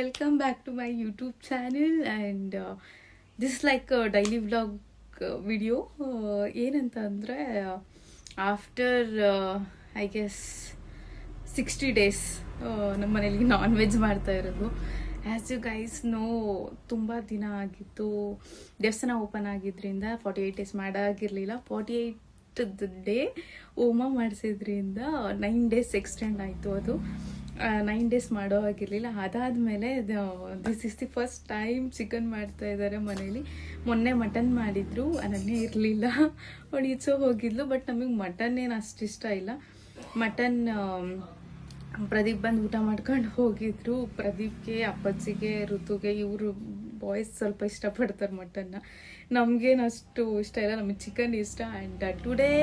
welcome back to my YouTube channel and this is like a daily vlog video. ಏನಂತ ಅಂದರೆ after I guess 60 days ನಮ್ಮ ಮನೇಲಿ non veg ಮಾಡ್ತಾ ಇರೋದು. As you guys no, ತುಂಬ ದಿನ ಆಗಿತ್ತು. ದೇವಸ್ಥಾನ ಓಪನ್ ಆಗಿದ್ರಿಂದ 48 days ಮಾಡೋಗಿರಲಿಲ್ಲ. 48th ಡೇ ಹೋಮ ಮಾಡಿಸಿದ್ರಿಂದ 9 days ಎಕ್ಸ್ಟೆಂಡ್ ಆಯಿತು. ಅದು 9 days ಮಾಡೋ ಆಗಿರಲಿಲ್ಲ. ಅದಾದಮೇಲೆ this is the first time chicken ಮಾಡ್ತಾ ಇದ್ದಾರೆ ಮನೇಲಿ. ಮೊನ್ನೆ ಮಟನ್ ಮಾಡಿದ್ರು, ಅನನ್ನೇ ಇರಲಿಲ್ಲ, ಅವಳು ಈಚೆ ಹೋಗಿದ್ಲು. ಬಟ್ ನಮಗೆ ಮಟನ್ ಏನು ಅಷ್ಟು ಇಷ್ಟ ಇಲ್ಲ. ಮಟನ್ ಪ್ರದೀಪ್ ಬಂದು ಊಟ ಮಾಡ್ಕೊಂಡು ಹೋಗಿದ್ರು. ಪ್ರದೀಪ್ಗೆ, ಅಪ್ಪಾಜಿಗೆ, ಋತುಗೆ, ಇವರು ಬಾಯ್ಸ್ ಸ್ವಲ್ಪ ಇಷ್ಟಪಡ್ತಾರೆ ಮಟನ್ನ. ನಮಗೇನು ಅಷ್ಟು ಇಷ್ಟ ಇಲ್ಲ, ನಮಗೆ ಚಿಕನ್ ಇಷ್ಟ. ಆ್ಯಂಡ್ ಟುಡೇ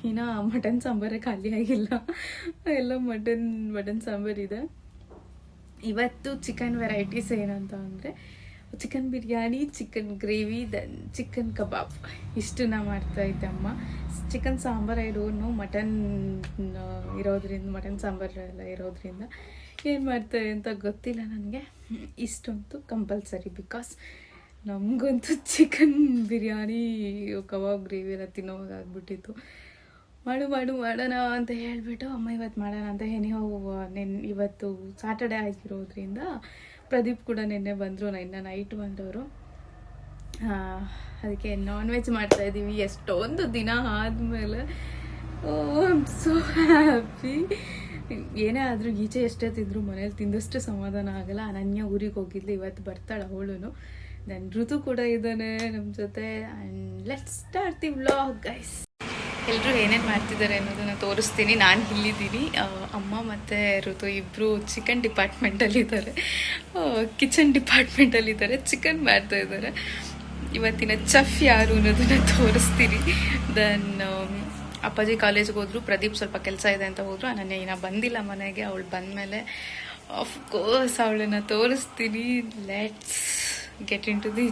ಇನ್ನು ಮಟನ್ ಸಾಂಬಾರೇ ಖಾಲಿ ಆಗಿಲ್ಲ, ಎಲ್ಲ ಮಟನ್ ಸಾಂಬಾರಿದೆ. ಇವತ್ತು ಚಿಕನ್ ವೆರೈಟೀಸ್ ಏನಂತ ಅಂದರೆ chicken biryani, chicken gravy, then chicken kebab, ಇಷ್ಟನ್ನ ಮಾಡ್ತಾ ಇದ್ದೆ ಅಮ್ಮ. ಚಿಕನ್ ಸಾಂಬಾರು ಇಡೋನು ಮಟನ್ ಇರೋದ್ರಿಂದ, ಮಟನ್ ಸಾಂಬಾರು ಎಲ್ಲ ಇರೋದ್ರಿಂದ ಏನು ಮಾಡ್ತಾರೆ ಅಂತ ಗೊತ್ತಿಲ್ಲ ನನಗೆ. ಇಷ್ಟಂತೂ ಕಂಪಲ್ಸರಿ, ಬಿಕಾಸ್ ನಮಗಂತೂ ಚಿಕನ್ ಬಿರಿಯಾನಿ, ಕಬಾಬ್, ಗ್ರೇವಿ ಎಲ್ಲ ತಿನ್ನೋವಾಗ ಆಗ್ಬಿಟ್ಟಿತ್ತು. ಮಾಡೋಣ ಅಂತ ಹೇಳಿಬಿಟ್ಟು ಅಮ್ಮ ಇವತ್ತು ಮಾಡೋಣ ಅಂತ ಇವತ್ತು ಸ್ಯಾಟರ್ಡೇ ಆಗಿರೋದ್ರಿಂದ ಪ್ರದೀಪ್ ಕೂಡ ನಿನ್ನೆ ಬಂದರು, ನೈಟ್ ಬಂದವರು. ಅದಕ್ಕೆ ನಾನ್ ವೆಜ್ ಮಾಡ್ತಾಯಿದ್ದೀವಿ ಎಷ್ಟೊಂದು ದಿನ ಆದಮೇಲೆ. I am so happy. ಏನೇ ಆದರೂ ಈಚೆ ಎಷ್ಟೇ ತಿಂದರೂ ಮನೇಲಿ ತಿಂದಷ್ಟು ಸಮಾಧಾನ ಆಗಲ್ಲ. ಅನನ್ಯ ಊರಿಗೆ ಹೋಗಿದ್ಲು, ಇವತ್ತು ಬರ್ತಾಳೆ ಅವಳು. ದೆನ್ ಋತು ಕೂಡ ಇದ್ದಾನೆ ನಮ್ಮ ಜೊತೆ. And let's start the vlog guys. ಎಲ್ಲರೂ ಏನೇನು ಮಾಡ್ತಿದ್ದಾರೆ ಅನ್ನೋದನ್ನು ತೋರಿಸ್ತೀನಿ. ನಾನು ಇಲ್ಲಿದ್ದೀನಿ, ಅಮ್ಮ ಮತ್ತು ಋತು ಇಬ್ಬರು ಚಿಕನ್ ಡಿಪಾರ್ಟ್ಮೆಂಟಲ್ಲಿದ್ದಾರೆ, ಕಿಚನ್ ಡಿಪಾರ್ಟ್ಮೆಂಟಲ್ಲಿದ್ದಾರೆ, ಚಿಕನ್ ಮಾಡ್ತಾ ಇದ್ದಾರೆ. ಇವತ್ತಿನ ಚೆಫ್ ಯಾರು ಅನ್ನೋದನ್ನು ತೋರಿಸ್ತೀನಿ. ದೆನ್ ಅಪ್ಪಾಜಿ ಕಾಲೇಜ್ಗೆ ಹೋದ್ರು, ಪ್ರದೀಪ್ ಸ್ವಲ್ಪ ಕೆಲಸ ಇದೆ ಅಂತ ಹೋದ್ರು. ಅನನ್ಯ ಇನ್ನೂ ಬಂದಿಲ್ಲ ಮನೆಗೆ. ಅವಳು ಬಂದಮೇಲೆ ಆಫ್ಕೋರ್ಸ್ ಅವಳನ್ನು ತೋರಿಸ್ತೀನಿ. Let's get into the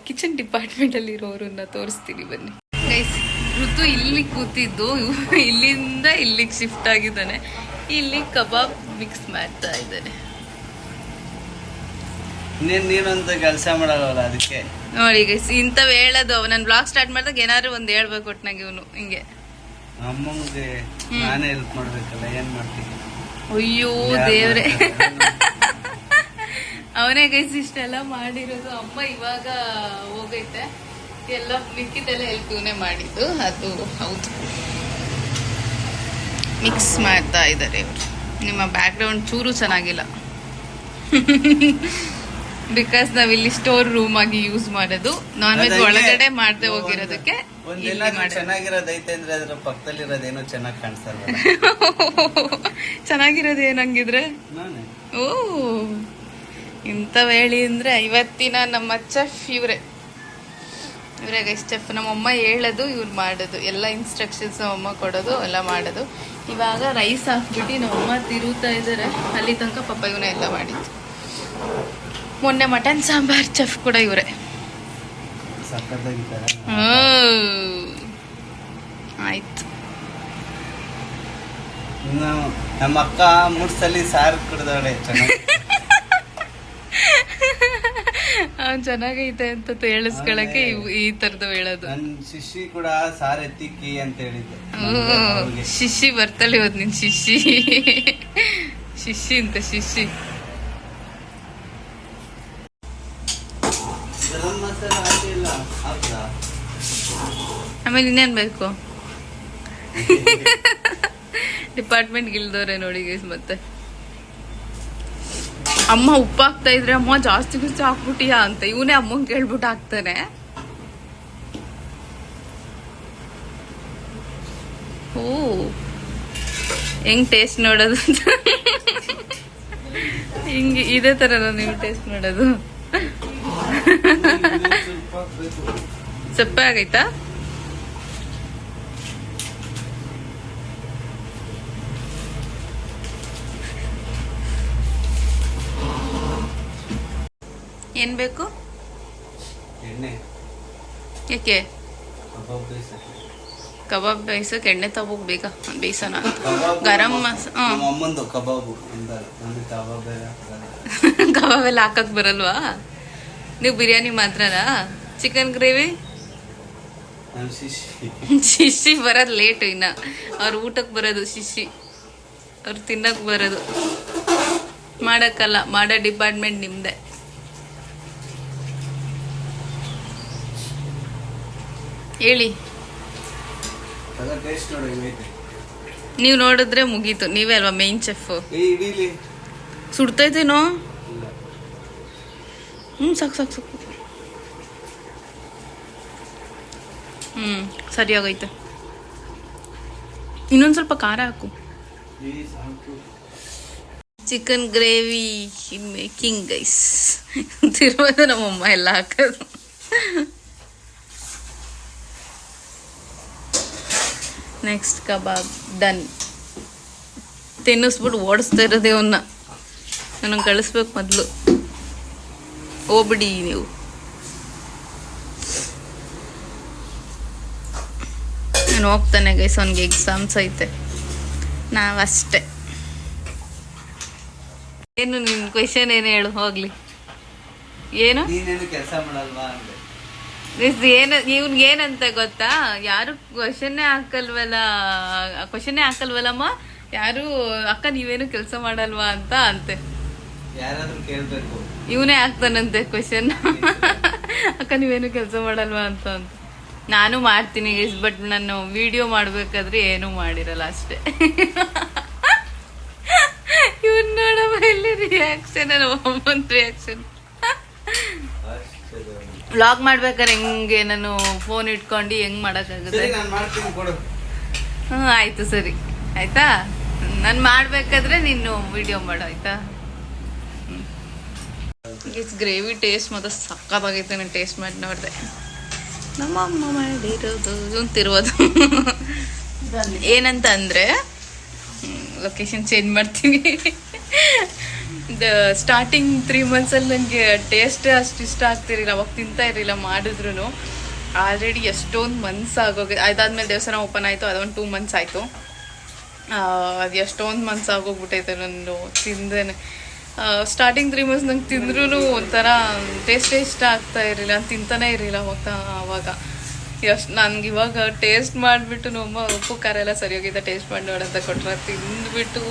kitchen ಡಿಪಾರ್ಟ್ಮೆಂಟಲ್ಲಿರೋರನ್ನ ತೋರಿಸ್ತೀನಿ, ಬನ್ನಿ ಗೈಸ್. ಋತು ಇಲ್ಲಿ ಕೂತಿದ್ದು, ಇಲ್ಲಿಂದ ಇಲ್ಲಿಗೆ ಶಿಫ್ಟ್ ಆಗಿದ್ದಾನೆ. ಇಲ್ಲಿ ಕಬಾಬ್ ಮಿಕ್ಸ್ ಮಾಡ್ತಾ ಇದ್ದಾನೆ. ನೀನೊಂದು ಕೆಲಸ ಮಾಡಲ್ಲ ಅದಕ್ಕೆ ನೋಡಿ ಗೈಸ್, ಇಂಥವು ಹೇಳೋದು. ನಾನು ಬ್ಲಾಗ್ ಸ್ಟಾರ್ಟ್ ಮಾಡಿದಾಗ ಏನಾದ್ರು ಒಂದು ಹೇಳ್ಬೇಕು ಒಟ್ನಾಗ ಇವನು ಹಿಂಗೆ. ಅಮ್ಮಂಗೆ ನಾನೇ ಹೆಲ್ಪ್ ಮಾಡ್ಬೇಕಲ್ಲ, ಏನ್ ಮಾಡ್ತೀನಿ. ಅಯ್ಯೋ ದೇವ್ರೆ, ಅವನೇ ಗೈಸ್ ಇಷ್ಟೆಲ್ಲ ಮಾಡಿರೋದು. ಅಮ್ಮ ಇವಾಗ ಹೋಗೈತೆ, ಎಲ್ಲ ಮಿಕ್ಕಿದೆಲ್ಲ ಹೆಲ್ಪ್ ಇವನೇ ಮಾಡಿದ್ದು. ಅದು ಹೌದು, ಮಿಕ್ಸ್ ಮಾಡ್ತಾ ಇದ್ದಾರೆ ಇವರು. ನಿಮ್ಮ ಬ್ಯಾಕ್ಗ್ರೌಂಡ್ ಚೂರು ಚೆನ್ನಾಗಿಲ್ಲ, ಬಿಕಾಸ್ ನಾವಿಲ್ಲಿ ಸ್ಟೋರ್ ರೂಮ್ ಆಗಿ ಯೂಸ್ ಮಾಡೋದು. ನಾನ್ ವೆಜ್ ಒಳಗಡೆ ಮಾಡದೆ ಹೋಗಿರೋದಕ್ಕೆ ಚೆನ್ನಾಗಿರೋದೈತೆ ಅಂದ್ರೆ ಅದ್ರ ಪಕ್ಕದಲ್ಲಿರೋದೇನೋ ಚೆನ್ನಾಗಿ ಕಾಣಿಸ್ತಲ್ಲ. ಚೆನ್ನಾಗಿರೋದು ಏನಂಗಿದ್ರೆ ಓ ಇಂಥವ್ ಹೇಳಿ ಅಂದ್ರೆ ಇವತ್ತಿನ ನಮ್ಮ ಚೆಫ್ ಇವರೇ ಗೈಸ್. ಚೆಫ್ ನಮ್ಮಮ್ಮ ಹೇಳೋದು, ಇವ್ರು ಮಾಡೋದು, ಎಲ್ಲ ಇನ್ಸ್ಟ್ರಕ್ಷನ್ಸ್ ನಮ್ಮಮ್ಮ ಕೊಡೋದು, ಎಲ್ಲ ಮಾಡೋದು. ಇವಾಗ ರೈಸ್ ಹಾಕ್ಬಿಟ್ಟು ನಮ್ಮಮ್ಮ ತಿರುಗ್ತಾ ಇದ್ದಾರೆ. ಅಲ್ಲಿ ತನಕ ಪಾಪ ಇವನೇ ಎಲ್ಲ ಮಾಡಿದ್ದು. ಮೊನ್ನೆ ಮಟನ್ ಸಾಂಬಾರ್ ಚೆಫ್ ಕೂಡ ಇವರೇ. ಆಯ್ತು. ನಮ್ಮ ಅಕ್ಕ 3 ಸಲ ಸಾರು ಕುಡ್ದಾಳೆ. ಅವ್ನು ಚೆನ್ನಾಗೈತೆ ಅಂತ ಹೇಳಿಸ್ಕೊಳಕ್ಕೆ ಈ ತರದ್ದು ಹೇಳೋದು. ನನ್ ಶಿಶಿ ಕೂಡ ಸಾರು ಎತ್ತಿಕ್ಕಿ ಅಂತ ಹೇಳಿದ್ದೆ. ಶಿಶಿ ಬರ್ತಾಳೆ ಇವತ್ತು, ನಿನ್ ಶಿಶಿ ಅಂತ ಶಿಶಿ. ಆಮೇಲೆ ಇನ್ನೇನ್ ಬೇಕು? ಡಿಪಾರ್ಟ್ಮೆಂಟ್ ಇಲ್ದವ್ರೆ ನೋಡಿ ಗೈಸ್. ಮತ್ತೆ ಅಮ್ಮ ಉಪ್ಪು ಹಾಕ್ತಾ ಇದ್ರೆ, ಅಮ್ಮ ಜಾಸ್ತಿ ಹಾಕ್ಬಿಟ್ಟಿಯಾ ಅಂತ ಇವನೇ ಅಮ್ಮಂಗೆ ಕೇಳ್ಬಿಟ್ಟು ಹಾಕ್ತಾನೆ. ಓ ಹೆಂಗ್ ಟೇಸ್ಟ್ ನೋಡೋದು ಹಿಂಗೆ ಇದೇ ತರ ನೀವು ಟೇಸ್ಟ್ ನೋಡೋದು. ಸಪ್ಪೆ ಆಗೈತಾ? ಏನ್ ಬೇಕು? ಎಣ್ಣೆ. ಯಾಕೆ? ಕಬಾಬ್ ಬೇಯಿಸೋಕೆ ಎಣ್ಣೆ ತಗೋಬೇಕು ಬೇಗ ಬೇಯಿಸೋಣ ಅಂತ. ಕಬಾಬ್ ಗರಂ ಮಸ ನಮ್ಮ ಅಮ್ಮಂದು ಕಬಾಬು ಅಂತಾರೆ. ನನಗೆ ಕಬಾಬ್ ಬೇರೆ ಹಾಕಲ್ಲ. ಕಬಾಬ್ ಎಲ್ಲ ಹಾಕಕ್ ಬರಲ್ವಾ? ನೀವು ಬಿರಿಯಾನಿ ಮಾತ್ರನಾ? ಚಿಕನ್ ಗ್ರೇವಿ ನಾನು ಶಿಶಿ. ಶಿಶಿ ಬರೋದು ಲೇಟು. ಇನ್ನ ಅವ್ರು ಊಟಕ್ಕೆ ಬರೋದು ಶಿಶಿ, ಅವ್ರು ತಿನ್ನಕ್ ಬರೋದು. ಮಾಡಕ್ಕಲ್ಲ, ಮಾಡೋ ಡಿಪಾರ್ಟ್ಮೆಂಟ್ ನಿಮ್ದೆ. ಹೇಳಿ, ಟೇಸ್ಟ್ ನೋಡಿ ಹೆಂಗೈತೆ. ನೀವು ನೋಡಿದ್ರೆ ಮುಗೀತು. ನೀವೇ ಅಲ್ವಾ ಮೇನ್ ಚೆಫ್. ಇಡೀಲಿ ಸುಡ್ತೈತೇನೋ? ಇಲ್ಲ. ಸಾಕು ಸಾಕು ಸಾಕು. ಸರಿಯಾಗೈತೆ. ಇನ್ನೊಂದು ಸ್ವಲ್ಪ ಖಾರ ಹಾಕು. Chicken gravy in making guys. ತಿರುವುದು ನಮ್ಮಮ್ಮ ಎಲ್ಲ ಹಾಕೋದು. ನೆಕ್ಸ್ಟ್ ಕಬಾಬ್ ಡನ್. ತಿನ್ನಿಸ್ಬಿಟ್ಟು ಓಡಿಸ್ತಾ ಇರೋದೇ ಅವನ್ನ. ನನಗೆ ಕಳಿಸ್ಬೇಕು ಮೊದಲು. ಹೋಗ್ಬಿಡಿ ನೀವು. ನಾನು ಹೋಗ್ತಾನೆ ಗೈಸ್, ಅವನಿಗೆ ಎಕ್ಸಾಮ್ಸ್ ಐತೆ. ನಾವಷ್ಟೇ. ಏನು ನಿನ್ನ ಕ್ವೆಶನ್ ಏನು ಹೇಳು ಹೋಗ್ಲಿ. ಏನು ನೀನೇನು ಕೆಲಸ ಮಾಡಲ್ವಾ ಅಂದೆ. ಏನು ಇವ್ನಿಗೆ ಏನಂತ ಗೊತ್ತಾ? ಯಾರು ಕ್ವಶನ್ನೇ ಹಾಕಲ್ವಲ್ಲಮ್ಮ ಯಾರು. ಅಕ್ಕ ನೀವೇನು ಕೆಲಸ ಮಾಡಲ್ವಾ ಅಂತ ಅಂತೆ. ಯಾರಾದ್ರೂ ಕೇಳ್ಬೇಕು. ಇವನೇ ಆಗ್ತಾನಂತೆ ಕ್ವೆಶನ್. ಅಕ್ಕ ನೀವೇನು ಕೆಲಸ ಮಾಡಲ್ವಾ ಅಂತ. ನಾನು ಮಾಡ್ತೀನಿ ಗೈಸ್, ಬಟ್ ನಾನು ವಿಡಿಯೋ ಮಾಡ್ಬೇಕಾದ್ರೆ ಏನೂ ಮಾಡಿರಲ್ಲ ಅಷ್ಟೇ. ಇವನ್ ನೋಡಮ್ಮ ಇಲ್ಲಿ ರಿಯಾಕ್ಷನ್, ಅಮ್ಮನ್ ರಿಯಾಕ್ಷನ್. ವ್ಲಾಗ್ ಮಾಡ್ಬೇಕಾದ್ರೆ ಹೆಂಗೆ ನಾನು ಫೋನ್ ಇಟ್ಕೊಂಡು ಹೆಂಗ್ ಮಾಡಕ್ಕಾಗುತ್ತೆ? ಆಯ್ತು ಸರಿ ಆಯ್ತಾ. ನಾನು ಮಾಡ್ಬೇಕಾದ್ರೆ ನೀನು ವಿಡಿಯೋ ಮಾಡು ಆಯ್ತಾ. ಗ್ರೇವಿ ಟೇಸ್ಟ್ ಮಾತ್ರ ಸಕ್ಕತ್ತಾಗೈತೆ. ನಾನು ಟೇಸ್ಟ್ ಮಾಡಿ ನೋಡಿದೆ. ನಮ್ಮ ಅಮ್ಮ ಮಾಡಿರೋದು ತಿರುವುದು. ಏನಂತ ಅಂದರೆ ಲೊಕೇಶನ್ ಚೇಂಜ್ ಮಾಡ್ತೀವಿ. ಸ್ಟಾರ್ಟಿಂಗ್ 3 months ನನಗೆ ಟೇಸ್ಟ್ ಅಷ್ಟು ಇಷ್ಟ ಆಗ್ತಿರಲಿಲ್ಲ. ಅವಾಗ ತಿಂತಾ ಇರಲಿಲ್ಲ ಮಾಡಿದ್ರು. ಆಲ್ರೆಡಿ ಎಷ್ಟೊಂದು ಮಂತ್ಸ್ ಆಗೋಗಿದೆ. ಅದಾದ್ಮೇಲೆ ದೇವಸ್ಥಾನ ಓಪನ್ ಆಯಿತು, ಅದೊಂದು 2 months ಆಯಿತು. ಅದು ಎಷ್ಟೊಂದು ಮಂತ್ಸ್ ಆಗೋಗ್ಬಿಟ್ಟೈತೆ ನಾನು ತಿಂದೇನೆ. ಸ್ಟಾರ್ಟಿಂಗ್ 3 months ನಂಗೆ ತಿಂದ್ರೂ ಒಂಥರ ಟೇಸ್ಟೇ ಇಷ್ಟ ಆಗ್ತಾ ಇರಲಿಲ್ಲ. ನಾನು ತಿಂತಾನೆ ಇರಲಿಲ್ಲ ಅವಾಗ. ಎಷ್ಟು ನನಗೆ ಇವಾಗ ಟೇಸ್ಟ್ ಮಾಡಿಬಿಟ್ಟು ನಮ್ಮ ಉಪ್ಪು ಖಾರ ಎಲ್ಲ ಸರಿ ಹೋಗಿದೆ, ಟೇಸ್ಟ್ ಮಾಡಿ ನೋಡಂತ ಕೊಟ್ರೆ ತಿಂದ್ಬಿಟ್ಟು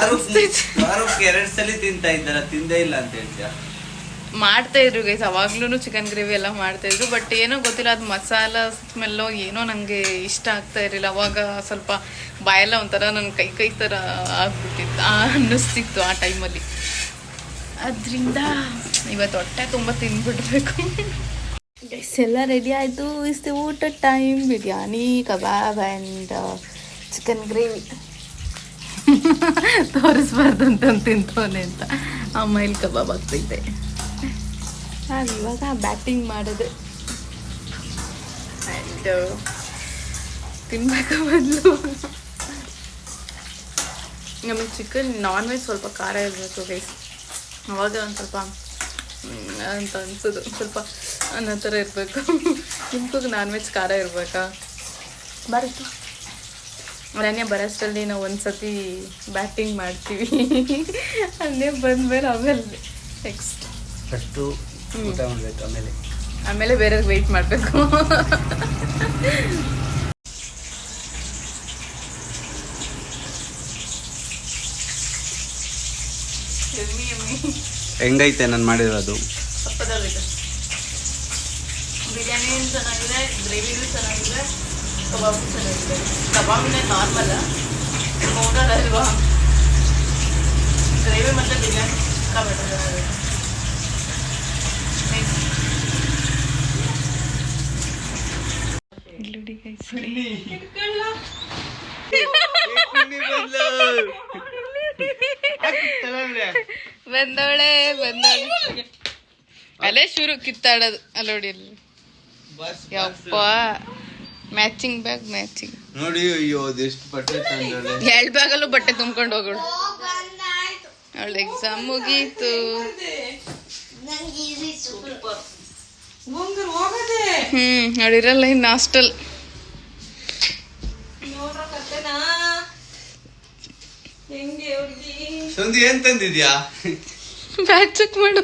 2 ಸಲ ತಿಂತಾ ಇದ್ದಾರ, ತಿಂದೇ ಇಲ್ಲ ಅಂತ ಹೇಳ್ತೀಯ. ಮಾಡ್ತಾ ಇದ್ರು ಗೈಸ್ ಅವಾಗ್ಲೂ ಚಿಕನ್ ಗ್ರೇವಿ ಎಲ್ಲ ಮಾಡ್ತಾ ಇದ್ರು. ಬಟ್ ಏನೋ ಗೊತ್ತಿಲ್ಲ, ಅದು ಮಸಾಲ ಸ್ಮೆಲ್ಲೋ ಏನೋ ನನಗೆ ಇಷ್ಟ ಆಗ್ತಾ ಇರಲಿಲ್ಲ. ಅವಾಗ ಸ್ವಲ್ಪ ಬಾಯೆಲ್ಲ ಒಂಥರ ನನ್ನ ಕೈ ಥರ ಆಗ್ಬಿಟ್ಟಿತ್ತು ಅನ್ನಿಸ್ತಿತ್ತು ಆ ಟೈಮಲ್ಲಿ. ಅದರಿಂದ ಇವತ್ತು ಹೊಟ್ಟೆ ತುಂಬ ತಿಂದ್ಬಿಡ್ಬೇಕು. ಗೈಸ್ ಎಲ್ಲ ರೆಡಿ ಆಯಿತು. ಇಷ್ಟು ಊಟ time. Biryani, kebab and chicken gravy. ತೋರಿಸ್ಬಾರ್ದು ಅಂತ ತಿಂತವನೆ ಅಂತ. ಅಮ್ಮ ಇಲ್ಲಿ ಕಬಾಬ್ ಆಗ್ತೈತೆ. ನಾನು ಇವಾಗ ಬ್ಯಾಟಿಂಗ್ ಮಾಡೋದು ಆ್ಯಂಡ್ ತಿನ್ಬೇಕು ಮೊದಲು. ನಮಗೆ ಚಿಕನ್ ನಾನ್ ವೆಜ್ ಸ್ವಲ್ಪ ಖಾರ ಇರಬೇಕು ಗೈಸ್. ಅವಾಗ ಒಂದು ಸ್ವಲ್ಪ ಅಂತ ಅನ್ಸೋದು, ಸ್ವಲ್ಪ ಅನ್ನೋ ಥರ ಇರಬೇಕು. ನಿಮ್ಗೂ ನಾನ್ ವೆಜ್ ಖಾರ ಇರಬೇಕಾ? ಬರುತ್ತೆ. ಅರಣ್ಯ ಬರೋಷ್ಟರಲ್ಲಿ ನಾವು ಒಂದು ಸತಿ ಬ್ಯಾಟಿಂಗ್ ಮಾಡ್ತೀವಿ. ಅಲ್ಲೇ ಬಂದ್ಮೇಲೆ ಆಮೇಲೆ ನೆಕ್ಸ್ಟ್ ಫಸ್ಟು ಊಟ ಮಾಡಬೇಕು, ಆಮೇಲೆ ಬೇರೆ ವೆಯ್ಟ್ ಮಾಡಬೇಕು. ಹೆಂಗೈತೆ ನಾನು ಮಾಡಿರೋದು? ಸಪ್ಪದಾಗೈತೆ. ಬಿರಿಯಾನಿ ಚೆನ್ನಾಗಿದೆ, ಗ್ರೇವಿನೂ ಚೆನ್ನಾಗಿದೆ, ಕಬಾಬ್ ಚೆನ್ನಾಗಿದೆ. ಕಬಾಬ್ನೇ ನಾರ್ಮಲ್ ಪೌಡರ್ ಅಲ್ವಾ. ಗ್ರೇವಿ ಮತ್ತು ಬಿರಿಯಾನಿ ಸಿಕ್ಕಾಬಿಟ್ಟಿದೆ. ಇಲ್ಲುಡಿ ಗೈಸ್ ಬಂದವಳೆ ಅಲ್ಲೇ ಶುರು ಕಿತ್ತಾಡೋದು. ಅಲ್ಲೋಡಿ ಅಲ್ಲಿ ಯಪ್ಪ ಮ್ಯಾಚಿಂಗ್ ಬ್ಯಾಗ್ ಮ್ಯಾಚಿಂಗ್ ನೋಡಿ. ಅಯ್ಯೋ ಅದೆಷ್ಟು ಬಟ್ಟೆ ತಂದಳೆ. 2 ಬ್ಯಾಗಲ್ಲೂ ಬಟ್ಟೆ ತುಂಬ್ಕೊಂಡು ಹೋಗೋಳು. ಅವಳ ಎಕ್ಸಾಮ್ ಮುಗೀತು. ಅವಳಿರಲ್ಲ ಇನ್ನು ಹಾಸ್ಟೆಲ್. ಸಂಧಿ ಏನ್ ತಂದಿದ್ಯಾ? ಬ್ಯಾಗ್ ಚೆಕ್ ಮಾಡು.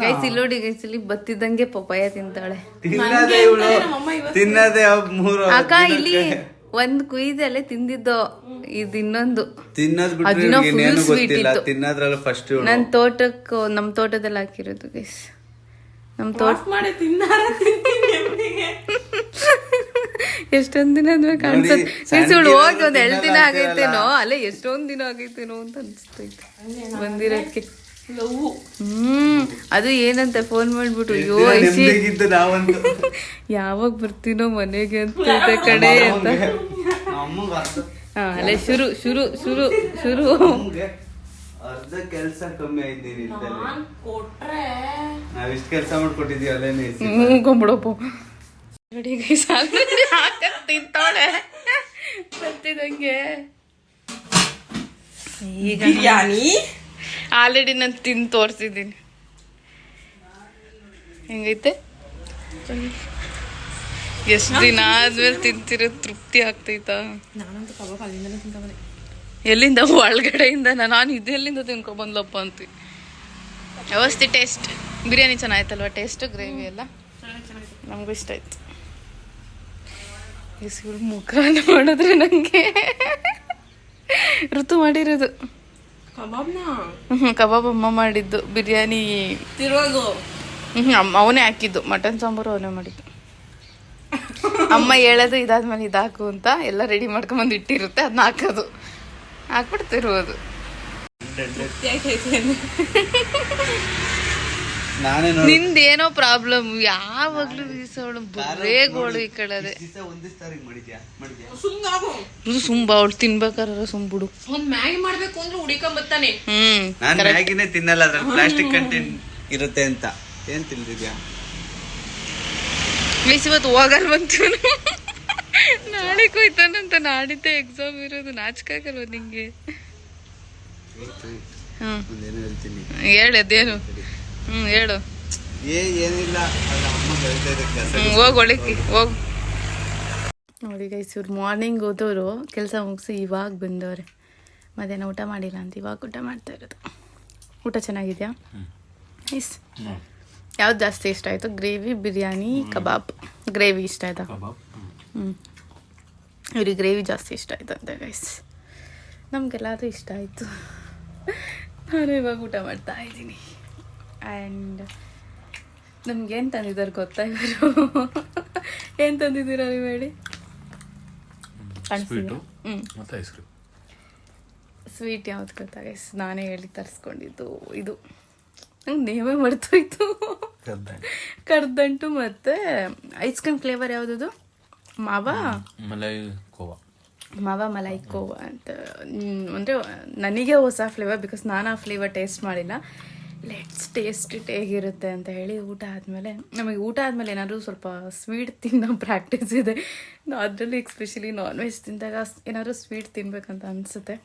ಗೈಸ್ ಇಲ್ಲಿ ನೋಡಿ ಗೈಸ್, ಇಲ್ಲಿ ಬತ್ತಿದಂಗೆ ಪಪಾಯ ತಿಂತಾಳೆ ತಿನ್ನದೆ ಇವಳು, ತಿನ್ನದೆ ಮೂರು ಅಕ್ಕ. ಇಲ್ಲಿ ಒಂದ್ ಕುಯ್ದಲ್ಲೇ ತಿಂದಿದ್ದು, ಇದು ಇನ್ನೊಂದು ತಿನ್ನೋದ್ ಅದಿನ್ನೂ ಬಿಟ್ರೆ full ಏನು sweet ಗೊತ್ತಿಲ್ಲ. ಇತ್ತು. ತಿನ್ನೋದ್ರಲ್ಲ ಫಸ್ಟ್ ನನ್ ತೋಟಕ್ಕೆ, ನಮ್ ತೋಟದಲ್ಲಿ ಹಾಕಿರೋದು ಗೈಸ್. ನಮ್ ತೋಟ ಮಾಡಿ ತಿನ್ನಾರ ಎಷ್ಟೊಂದ್ ದಿನ ಆದ್ಮೇಲೆ ಕಾಣಿಸ್ತದೆ. ಸಣ್ಣ ಹೋಗಿ ಒಂದ್ 2 ದಿನ ತಿನ್ನಲ್ಲ ಆಗೈತೇನೋ, ಅಲ್ಲೇ ಎಷ್ಟೊಂದ್ ದಿನ ಆಗೈತೇನೋ ಅಂತ ಅನ್ಸ್ತೈತೆ ಬಂದಿರೋದಕ್ಕೆ. ಅದು ಏನಂತ ಫೋನ್ ಮಾಡ್ಬಿಟ್ಟು, ಅಯ್ಯೋ ಐಸಿ ನೆಮ್ಮದಿಗಿದ್ದು ನಾವಂತೂ ಯಾವಾಗ ಬರ್ತೀನೋ ಮನೆಗೆ ಅಂತ ಐತೆ ಕಡೆ ಅಂತ. ಹಾ ಅಲ್ಲೇ ಶುರು ಶುರು ಶುರು ಶುರು. ಅರ್ಧ ಕೆಲ್ಸ ಕಮ್ಮಿ ಆಯ್ತು ನೀನ್ ಇದ್ದಲ್ಲಿ. ಕೊಟ್ರೆ ನಾವ್ ಇಷ್ಟ ಕೆಲ್ಸ ಮಾಡ್ಕೊಟ್ಟಿದೀವಿ ಅಲ್ಲೇನೆ. ಕೊಂಬಿಡಪ್ಪ ನೋಡಿ ಗೈಸ್, ತಿಂತಾಳೆ ಬರ್ತಿದಂಗೆ. ಈಗ ಬಿರಿಯಾನಿ ಆಲ್ರೆಡಿ ನಾನು ತಿಂದು ತೋರಿಸಿದ್ದೀನಿ. ಹೆಂಗೈತೆ? ಎಷ್ಟು ದಿನ ಆದ್ಮೇಲೆ ತಿಂತಿರೋ ತೃಪ್ತಿ ಆಗ್ತೈತಾ? ನಾನಂತೂ ಕಬಾಬ್ ಅಲ್ಲಿಂದನೇ ತಿಂತ. ಎಲ್ಲಿಂದ? ಒಳಗಡೆಯಿಂದ. ನಾನು ಇದೆಲ್ಲಿಂದ ತಿನ್ಕೊಬಂದ್ಲಪ್ಪ ಅಂತ. ವ್ಯವಸ್ಥೆ ಟೇಸ್ಟ್ ಬಿರಿಯಾನಿ ಚೆನ್ನಾಯ್ತಲ್ವ? ಟೇಸ್ಟ್ ಗ್ರೇವಿ ಎಲ್ಲ ನಮಗೂ ಇಷ್ಟ ಆಯ್ತು. ಇಸ್ಗಳು ಮುಖ ನೋಡಿದ್ರೆ ನನಗೆ ಋತು ಮಾಡಿರೋದು ಕಬಾಬ್ನ ಕಬಾಬ್ ಅಮ್ಮ ಮಾಡಿದ್ದು, ಬಿರಿಯಾನಿ ತಿರುವಾಗು ಅವನೇ ಹಾಕಿದ್ದು, ಮಟನ್ ಸಾಂಬಾರು ಅವನೇ ಮಾಡಿದ್ದು. ಅಮ್ಮ ಹೇಳೋದು ಇದಾದ್ಮೇಲೆ ಇದಾಕು ಅಂತ ಎಲ್ಲ ರೆಡಿ ಮಾಡ್ಕೊಂಬಂದು ಇಟ್ಟಿರುತ್ತೆ, ಅದನ್ನ ಹಾಕೋದು, ಹಾಕ್ಬಿಡ್ತಿರುವುದು. ನಾನೇ ನಿಂದೇನೋ ಪ್ರಾಬ್ಲಮ್, ಯಾವಾಗ್ಲೂ ಬೀಸೋಳು ಬರೇಗೋಳು ಈ ಕಡೆ. ಸುಂಬ ಅವಳು ತಿನ್ಬೇಕಾದ್ರೆ ಸುಂಬಿಡು. ಒಂದ್ ಮ್ಯಾಗಿ ಮಾಡ್ಬೇಕು ಅಂದ್ರೆ ಹುಡಿಕೊಂಬತ್ತಾನೆ. ನಾನ್ ಮ್ಯಾಗಿನೇ ತಿನ್ನಲ್ಲ, ಅದ್ರಲ್ಲಿ ಪ್ಲಾಸ್ಟಿಕ್ ಕಂಟೆಂಟ್ ಇರುತ್ತೆ ಅಂತ. ಏನ್ ತಿಂದಿದ್ಯಾ? ಪ್ಲೀಸ್ ಇವತ್ತು ಹೋಗಲ್ ಬಂತು, ನಾಳೆ ಹೋಯ್ತಾನಂತ. ನಾಡಿದ್ದೆ ಎಕ್ಸಾಮ್ ಇರೋದು, ನಾಚಿಕಾಗಲ್ವ ನಿಂಗೆ? ಒಂದೇನು ಹೇಳ್ತೀನಿ, ಹೇಳು ಅದೇನು. ಹೇಳು. ಏನಿಲ್ಲ, ಅಮ್ಮ ಹೇಳ್ತಾ ಇದ್ದಕ್ಕೆ ಹೋಗ್ ಒಳಕ್ಕೆ ಹೋಗ್. ನೋಡಿ ಗೈಸ್, ಇವ್ರು ಮಾರ್ನಿಂಗ್ ಹೋದವರು ಕೆಲಸ ಮುಗಿಸಿ ಇವಾಗ ಬಂದವ್ರೆ. ಮಧ್ಯಾಹ್ನ ಊಟ ಮಾಡಿಲ್ಲ ಅಂತ ಇವಾಗ ಊಟ ಮಾಡ್ತಾ ಇರೋದು. ಊಟ ಚೆನ್ನಾಗಿದೆಯಾ? ನೈಸ್. ಯಾವ್ದು ಜಾಸ್ತಿ ಇಷ್ಟ ಆಯಿತು? Gravy, biryani, kebab? ಗ್ರೇವಿ ಇಷ್ಟ ಆಯ್ತಾ? ಇವ್ರಿಗೆ ಗ್ರೇವಿ ಜಾಸ್ತಿ ಇಷ್ಟ ಆಯ್ತು ಅಂತ ಗೈಸ್. ನಮಗೆಲ್ಲರೂ ಇಷ್ಟ ಆಯಿತು. ನಾನು ಇವಾಗ ಊಟ ಮಾಡ್ತಾ ಇದ್ದೀನಿ. ಆ್ಯಂಡ್ ನಮ್ಗೇನು ತಂದಿದ್ದಾರೆ ಗೊತ್ತಾ ಇವರು? ಏನು ತಂದಿದ್ದೀರಾ ನೀವು ಹೇಳಿ? ಸ್ವೀಟ್ ಯಾವ್ದು ಗೊತ್ತಾ ಗೈಸ್? ನಾನೇ ಹೇಳಿ ತರಿಸ್ಕೊಂಡಿದ್ದು ಇದು. ನಂಗೆ ನೇಮೇ ಮರ್ತೋಯ್ತು. ಕರ್ದಂಟು ಮತ್ತು ಐಸ್ ಕ್ರೀಮ್ ಫ್ಲೇವರ್ ಯಾವುದದು? ಮಾವ ಮಲೈ ಕೋವಾ ಅಂತ. ಅಂದರೆ ನನಗೆ ಹೊಸ ಫ್ಲೇವರ್, ಬಿಕಾಸ್ ನಾನು ಆ ಫ್ಲೇವರ್ ಟೇಸ್ಟ್ ಮಾಡಿಲ್ಲ. ಲೆಟ್ಸ್ ಟೇಸ್ಟ್ ಇಟ್ ಹೇಗಿರುತ್ತೆ ಅಂತ ಹೇಳಿ ಊಟ ಆದಮೇಲೆ, ನಮಗೆ ಊಟ ಆದಮೇಲೆ ಏನಾದರೂ ಸ್ವಲ್ಪ ಸ್ವೀಟ್ ತಿನ್ನೋ ಪ್ರಾಕ್ಟೀಸ್ ಇದೆ. ಅದರಲ್ಲಿ ಎಸ್ಪೆಷಲಿ ನಾನ್ ವೆಜ್ ತಿಂದಾಗ ಏನಾದರೂ ಸ್ವೀಟ್ ತಿನ್ಬೇಕಂತ ಅನಿಸುತ್ತೆ.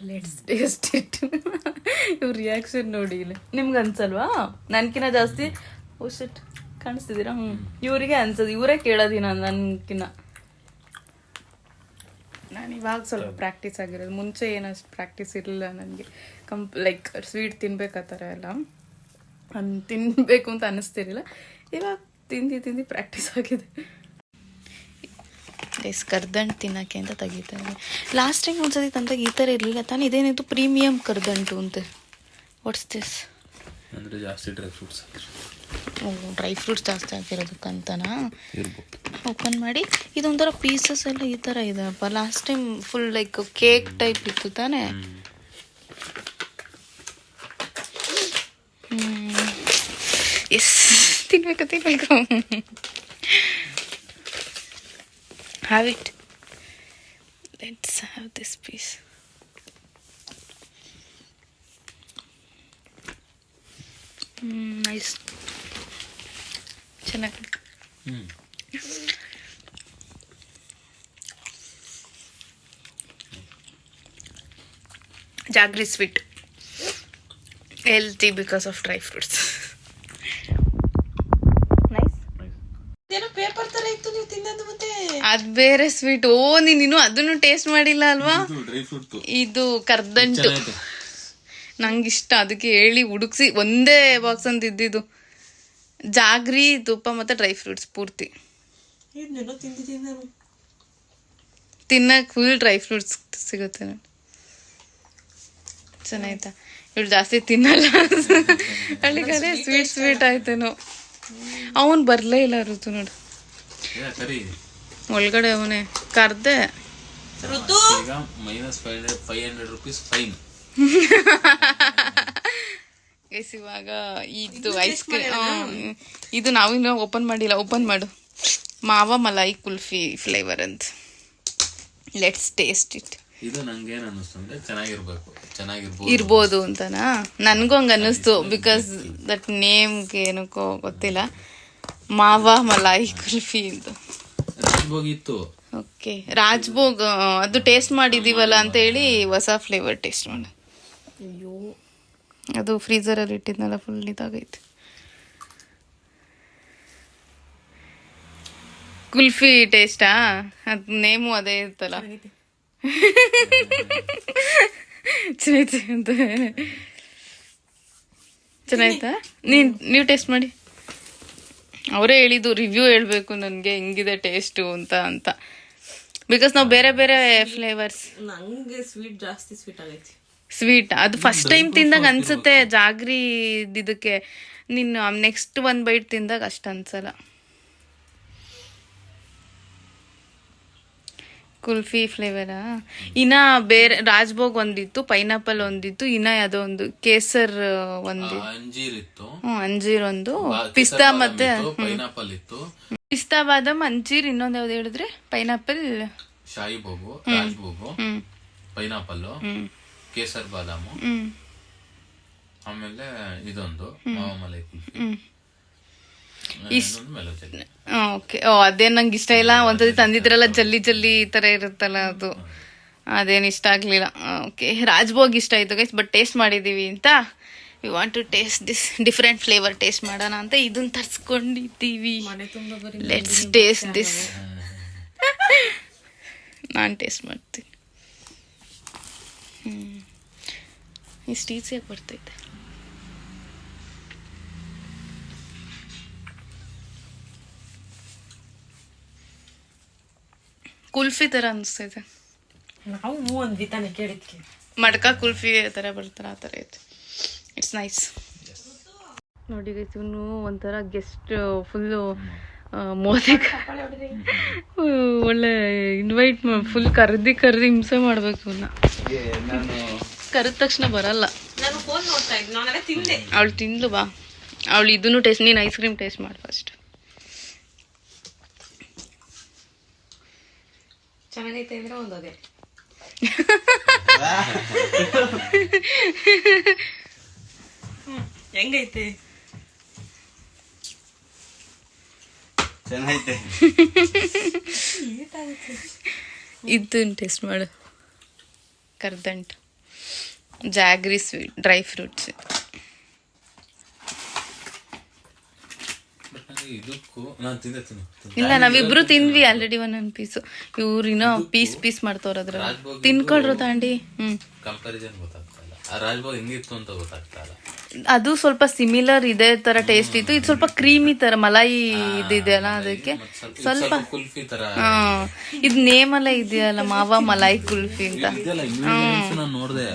Let's taste it. ಇವ್ರ ರಿಯಾಕ್ಷನ್ ನೋಡಿ ಇಲ್ಲಿ. ನಿಮ್ಗೆ ಅನ್ಸಲ್ವಾ? ನನ್ಕಿನ್ನ ಜಾಸ್ತಿ ಓಶಟ್ ಕಾಣಿಸ್ತಿದ್ದೀರಾ? ಇವರಿಗೆ ಅನ್ಸೋದು, ಇವರೇ ಕೇಳೋದಿನ ನನ್ಕಿನ್ನ. ನಾನು ಇವಾಗ ಸ್ವಲ್ಪ ಪ್ರಾಕ್ಟೀಸ್ ಆಗಿರೋದು, ಮುಂಚೆ ಏನಷ್ಟು ಪ್ರಾಕ್ಟೀಸ್ ಇರಲಿಲ್ಲ ನನಗೆ. ಲೈಕ್ ಸ್ವೀಟ್ ತಿನ್ಬೇಕು ಆ ಥರ ಎಲ್ಲ ತಿನ್ನಬೇಕು ಅಂತ ಅನ್ನಿಸ್ತಿರಲಿಲ್ಲ. ಇವಾಗ ತಿಂದು ಪ್ರಾಕ್ಟೀಸ್ ಆಗಿದೆ. ಕರ್ದಂಟು ತಿನ್ನೋಕ್ಕೆ ಅಂತ ತೆಗಿತಾರೆ. ಲಾಸ್ಟ್ ಟೈಮ್ ಒಂದ್ಸತಿ ತಂದಾಗ ಈ ಥರ ಇರಲಿಲ್ಲ ತಾನೇ? ಇದೇನಿತ್ತು ಪ್ರೀಮಿಯಂ ಕರ್ದಂಟು ಅಂತ. What's this? ಅಂದರೆ ಜಾಸ್ತಿ ಡ್ರೈ ಫ್ರೂಟ್ಸ್ ಜಾಸ್ತಿ ಹಾಕಿರೋದಕ್ಕಂತನಾ? ಓಪನ್ ಮಾಡಿ ಇದೊಂಥರ ಪೀಸಸ್ ಎಲ್ಲ ಈ ಥರ ಇದೆಪ್ಪ. Last time full like cake type ಇತ್ತು ತಾನೇ? ಎಸ್, ತಿನ್ಬೇಕು. Have it. Let's have this piece. Nice. ಚೆನ್ನಾಗಿ. Jaggery sweet. Healthy because of dry fruits. Nice. ಏನೋ ಪೇಪರ್ ತರ ಇತ್ತು, ನೀವು ತಿನ್ನೋದು ಮತ್ತೆ ಅದ್ ಬೇರೆ ಸ್ವೀಟ್. ಓ ನೀನು ಅದನ್ನು ಟೇಸ್ಟ್ ಮಾಡಿಲ್ಲ ಅಲ್ವಾ? ಡ್ರೈ ಫ್ರೂಟ್ ಇದು ಕರ್ದಂಟು ನಂಗಿಷ್ಟ, ಅದಕ್ಕೆ ಹೇಳಿ ಹುಡುಕ್ಸಿ ಒಂದೇ ಬಾಕ್ಸ್ ಅಂತ ಇದ್ದಿದ್ದು. ಜಾಗ್ರಿ, ತುಪ್ಪ ಮತ್ತೆ ಡ್ರೈ ಫ್ರೂಟ್ಸ್ ಪೂರ್ತಿ ಇದನ್ನೆಲ್ಲ ತಿಂದಿದ್ದೀನಿ ನಾನು. ತಿನ್ನಕ್ ಫುಲ್ ಡ್ರೈ ಫ್ರೂಟ್ಸ್ ಸಿಗುತ್ತೆ ನೋಡಿ. ಚೆನ್ನಾಯ್ತಾ? ಇವಳು ಜಾಸ್ತಿ ತಿನ್ನಲ್ಲ ಹಳ್ಳಿ ಕಡೆ ಸ್ವೀಟ್ ಸ್ವೀಟ್ ಆಯ್ತೇನೋ. ಅವನ್ ಬರ್ಲೇ ಇಲ್ಲ ಋತು ನೋಡು ಒಳಗಡೆ, ಅವನೇ ಕರ್ದೆ. ಋತು -500 rupees ಫೈನ್. ಇವಾಗ ಇದು ಐಸ್ ಕ್ರೀಮ್, ಇದು ನಾವಿನ್ನ ಓಪನ್ ಮಾಡಿಲ್ಲ. ಓಪನ್ ಮಾಡು. ಮಾವ ಮಲಾಯಿ ಕುಲ್ಫಿ ಫ್ಲೇವರ್ ಅಂತ. Let's taste it. ಇದು ನಂಗೇನು ಅನ್ನಿಸ್ತು ಅಂದ್ರೆ ಚೆನ್ನಾಗಿರ್ಬೋದು ಇರ್ಬೋದು ಅಂತನಾ? ನನ್ಗೂ ಹಂಗ ಅನ್ನಿಸ್ತು. ಬಿಕಾಸ್ ದಟ್ ನೇಮ್ಗೆ ಏನಕ್ಕೋ ಗೊತ್ತಿಲ್ಲ. ಮಾವ ಮಲಾಯಿ ಕುಲ್ಫಿ ಅಂತ ರಾಜ್ಭೋಗಿತ್ತು. ಓಕೆ, ರಾಜ್ಭೋಗ್ ಅದು ಟೇಸ್ಟ್ ಮಾಡಿದೀವಲ್ಲ ಅಂತ ಹೇಳಿ ಹೊಸ ಫ್ಲೇವರ್ ಟೇಸ್ಟ್ ಮಾಡಿ. ಅಯ್ಯೋ ಅದು ಫ್ರೀಸರಲ್ಲಿ ಇಟ್ಟಿದ್ನಲ್ಲ, ಫುಲ್ ಇದಾಗೈತೆ. ಕುಲ್ಫಿ ಟೇಸ್ಟಾ? ಅದು ನೇಮು ಅದೇ ಇರ್ತಲ್ಲ. ಚೆನ್ನಾಯ್ತು ಅಂತ. ಚೆನ್ನಾಯ್ತಾ? ನೀವು ಟೇಸ್ಟ್ ಮಾಡಿ. ಅವರೇ ಹೇಳಿದ್ದು, ರಿವ್ಯೂ ಹೇಳ್ಬೇಕು ನನಗೆ ಹೆಂಗಿದೆ ಟೇಸ್ಟು ಅಂತ. ಬಿಕಾಸ್ ನಾವು ಬೇರೆ ಬೇರೆ ಫ್ಲೇವರ್ಸ್. ನಂಗೆ ಸ್ವೀಟ್ ಜಾಸ್ತಿ ಸ್ವೀಟ್ ಆಗೈತಿ. ಸ್ವೀಟ್ ಅದು ಫಸ್ಟ್ ಟೈಮ್ ತಿಂದಾಗ ಅನ್ಸುತ್ತೆ ಜಾಗ್ರಿ ಇದಕ್ಕೆ. ನೀನು ನೆಕ್ಸ್ಟ್ ಒಂದ್ ಬೈಟ್ ತಿಂದಾಗ ಅಷ್ಟು ಅನ್ಸಲ್ಲ. ಕುಲ್ಫಿ ಫ್ಲೇವರಾ? ಇನ್ನ ಬೇರೆ ರಾಜ್ಭೋಗ್ ಒಂದಿತ್ತು, ಪೈನಾಪಲ್ ಒಂದಿತ್ತು, ಇನ್ನ ಯಾವುದೋ ಒಂದು ಕೇಸರ್ ಒಂದು, ಅಂಜೀರ್ ಇತ್ತು, ಅಂಜೀರ್ ಒಂದು, ಪಿಸ್ತಾ ಮತ್ತೆ ಪೈನಾಪಲ್ ಇತ್ತು, ಪಿಸ್ತಾ ಬಾದಾಮ್, ಅಂಜೀರ್, ಇನ್ನೊಂದು ಯಾವ್ದು ಹೇಳಿದ್ರೆ ಪೈನಾಪಲ್, ಶಾಯಿಬೋಗು, ರಾಜ್ಭೋಗು, ಪೈನಾಪಲ್, ಕೇಸರ್ ಬಾದಾಮು, ಆಮೇಲೆ ಇದೊಂದು ಮಾವ ಮಲೈ ಕುಲ್ಫಿ, ಓಕೆ. ಅದೇ ನಂಗೆ ಇಷ್ಟ ಇಲ್ಲ. ಒಂದ್ಸತಿ ತಂದಿದ್ರಲ್ಲ ಜಲ್ಲಿ ಜಲ್ಲಿ ಈ ತರ ಇರುತ್ತಲ್ಲ, ಅದು ಅದೇನು ಇಷ್ಟ ಆಗ್ಲಿಲ್ಲ. ಓಕೆ, ರಾಜ್ಭೋಗ್ ಇಷ್ಟ ಆಯ್ತು ಗೈಸ್. ಬಟ್ ಟೇಸ್ಟ್ ಮಾಡಿದೀವಿ ಅಂತ, we want to taste this different flavour taste ಮಾಡೋಣ ಅಂತ ಇದನ್ನ ತರ್ಸ್ಕೊಂಡಿದ್ದೀವಿ. Let's taste this. ನಾನು ಟೇಸ್ಟ್ ಮಾಡ್ತೀನಿ. ಇಷ್ಟು ಈಸಿಯಾಗಿ ಬರ್ತೈತೆ. ಕುಲ್ಫಿ ತರ ಅನಿಸ್ತೈತೆ. ನಾವು ಹೂ ಅಂದ್ವಿ ತಾನೆ ಕೇಳಿದ್ಕೆ. ಮಡ್ಕ ಕುಲ್ಫಿ ತರ ಬರ್ತಾರ, ಆ ತರ ಐತೆ. It's nice. ನೋಡಿ ಗೈಸ್, ಇವನು ಒಂಥರ ಗೆಸ್ಟ್ ಫುಲ್ಲು ಮೋದಕ ಒಳ್ಳೆ ಇನ್ವೈಟ್ ಫುಲ್ ಕರ್ದಿ ಹಿಂಸೆ ಮಾಡ್ಬೇಕು ಇವನ್ನ. ಕರೆದ ತಕ್ಷಣ ಬರಲ್ಲ. ನಾನು ಫೋನ್ ನೋಡ್ತಾ ಇದ್ದೆ, ನಾನೆಲ್ಲ ತಿಂದೆ. ಅವಳು ತಿಂದ್ಲು ಬಾ. ಅವಳು ಇದನ್ನು ಟೇಸ್ಟ್, ನೀನು ಐಸ್ ಕ್ರೀಮ್ ಟೇಸ್ಟ್ ಮಾಡಿ ಫಸ್ಟ್. ಚೆನ್ನಾಗೈತೆ ಅಂದ್ರೆ ಒಂದೋದೆ. ಹೆಂಗೈತೆ? ಚೆನ್ನಾಗೈತೆ. ಇದನ್ನ ಟೇಸ್ಟ್ ಮಾಡು. ಕರ್ದಂಟು ಜಾಗ್ರಿ ಸ್ವೀಟ್ ಡ್ರೈ ಫ್ರೂಟ್ಸ್. ಇಲ್ಲ, ನಾವಿಬ್ರು ತಿಂದ್ವಿ ಆಲ್ರೆಡಿ ಒಂದೊಂದು ಪೀಸು. ಇವ್ರಿನೋ ಪೀಸ್ ಮಾಡ್ತವ್ರ ಅದ್ರ. ತಿನ್ಕೊಳ್ರು ತಾಂಡಿ. ಕಂಪ್ಯಾರಿಸನ್ ಗೊತ್ತಾಗ್ತಾ ಇಲ್ಲ. ರಾಜ್ಭೋಗ್ ಹೆಂಗಿತ್ತು ಅಂತ ಗೊತ್ತಾಗ್ತಾ ಇಲ್ಲ. ಅದು ಸ್ವಲ್ಪ ಸಿಮಿಲರ್ ಇದೇ ತರ ಟೇಸ್ಟ್ ಇತ್ತು. ಇದು ಸ್ವಲ್ಪ ಕ್ರೀಮಿ ತರ ಮಲಾಯಿ ಇದೆಯಲ್ಲ, ಅದಕ್ಕೆ ಸ್ವಲ್ಪ ಕುಲ್ಫಿ ತರ. ಇದು ನೇಮ್ ಎಲ್ಲ ಇದೆಯಲ್ಲ, ಮಾವ ಮಲಾಯಿ ಕುಲ್ಫಿ ಅಂತ. ನಾನು ನೋಡ್ದೆ,